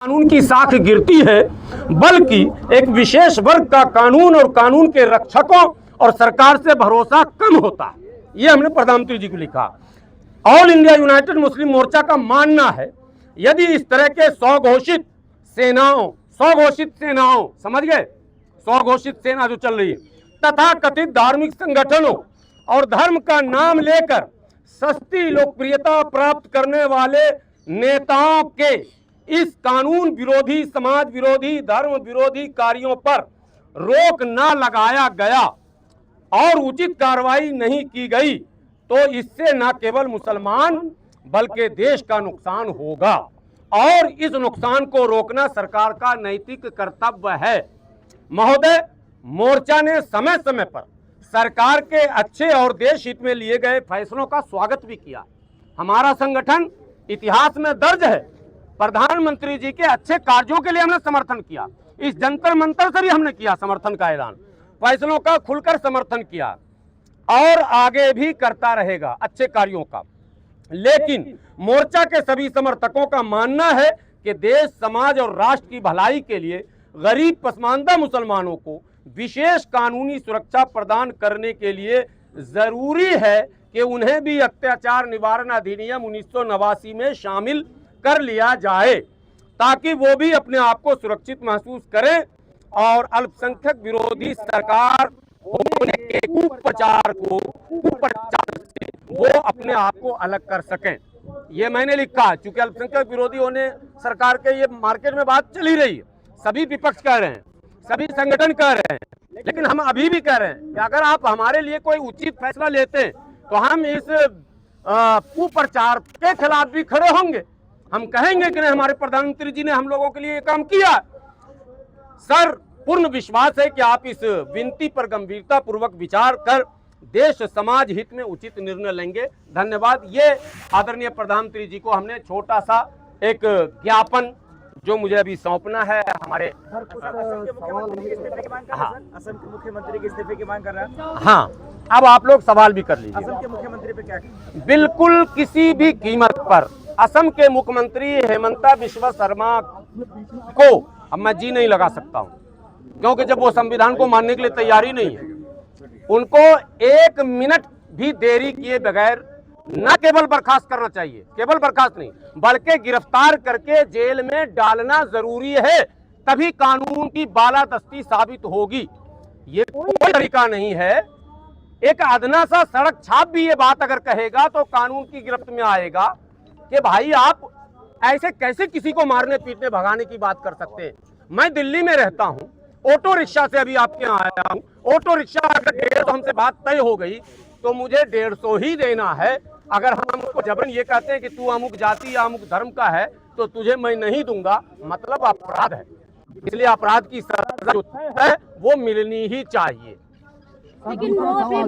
कानून की साख गिरती है, बल्कि एक विशेष वर्ग का कानून और कानून के रक्षकों और सरकार से भरोसा कम होता है। ये हमने प्रधानमंत्री जी को लिखा। ऑल इंडिया यूनाइटेड मुस्लिम मोर्चा का मानना है, यदि इस तरह के स्वघोषित सेनाओं समझ गए, स्वघोषित सेना जो चल रही है, तथा कथित धार्मिक संगठनों और धर्म का नाम लेकर सस्ती लोकप्रियता प्राप्त करने वाले नेताओं के इस कानून विरोधी, समाज विरोधी, धर्म विरोधी कार्यों पर रोक न लगाया गया और उचित कार्रवाई नहीं की गई तो इससे न केवल मुसलमान बल्कि देश का नुकसान होगा और इस नुकसान को रोकना सरकार का नैतिक कर्तव्य है। महोदय, मोर्चा ने समय समय पर सरकार के अच्छे और देश हित में लिए गए फैसलों का स्वागत भी किया। हमारा संगठन इतिहास में दर्ज है, प्रधानमंत्री जी के अच्छे कार्यों के लिए हमने समर्थन किया। इस जंतर मंतर से भी हमने किया समर्थन का ऐलान, फैसलों का खुलकर समर्थन किया और आगे भी करता रहेगा अच्छे कार्यों का। लेकिन मोर्चा के सभी समर्थकों का मानना है कि देश, समाज और राष्ट्र की भलाई के लिए गरीब पसमानदा मुसलमानों को विशेष कानूनी सुरक्षा प्रदान करने के लिए जरूरी है कि उन्हें भी अत्याचार निवारण अधिनियम 1989 में शामिल कर लिया जाए ताकि वो भी अपने आप को सुरक्षित महसूस करें और अल्पसंख्यक विरोधी सरकार होने के कुप्रचार से वो अपने आप को अलग कर सकें। ये मैंने लिखा, चूंकि अल्पसंख्यक विरोधी होने सरकार के ये मार्केट में बात चली रही है, सभी विपक्ष कह रहे हैं, सभी संगठन कह रहे हैं, लेकिन हम अभी भी कह रहे हैं कि अगर आप हमारे लिए कोई उचित फैसला लेते हैं तो हम इस कुप्रचार के खिलाफ भी खड़े होंगे। हम कहेंगे कि नहीं, हमारे प्रधानमंत्री जी ने हम लोगों के लिए ये काम किया। सर, पूर्ण विश्वास है कि आप इस विनती पर गंभीरता पूर्वक विचार कर देश समाज हित में उचित निर्णय लेंगे। धन्यवाद। ये आदरणीय प्रधानमंत्री जी को हमने छोटा सा एक ज्ञापन जो मुझे अभी सौंपना है हमारे असम के मुख्यमंत्री के इस्तीफे की मांग कर रहा है। हाँ, अब आप लोग सवाल भी कर लीजिए। असम के मुख्यमंत्री पे क्या कहेंगे? बिल्कुल किसी भी कीमत पर असम के मुख्यमंत्री हेमंता बिस्वा शर्मा को अब मैं जी नहीं लगा सकता हूं, क्योंकि जब वो संविधान को मानने के लिए तैयारी नहीं है, उनको एक मिनट भी देरी किए बगैर न केवल बर्खास्त करना चाहिए, केवल बर्खास्त नहीं बल्कि गिरफ्तार करके जेल में डालना जरूरी है, तभी कानून की बालादस्ती साबित होगी। ये कोई तरीका नहीं है। एक अदना सा सड़क छाप भी ये बात अगर कहेगा तो कानून की गिरफ्त में आएगा कि भाई आप ऐसे कैसे किसी को मारने पीटने भगाने की बात कर सकते हैं। मैं दिल्ली में रहता हूं, ऑटो रिक्शा से अभी आपके यहाँ आया हूं। ऑटो रिक्शा अगर 150 हमसे बात तय हो गई तो मुझे 150 ही देना है। अगर हम हमको जबरन ये कहते हैं कि तू अमुक जाति या अमुक धर्म का है तो तुझे मैं नहीं दूंगा, मतलब अपराध है। इसलिए अपराध की सजा जो है वो मिलनी ही चाहिए। लेकिन वो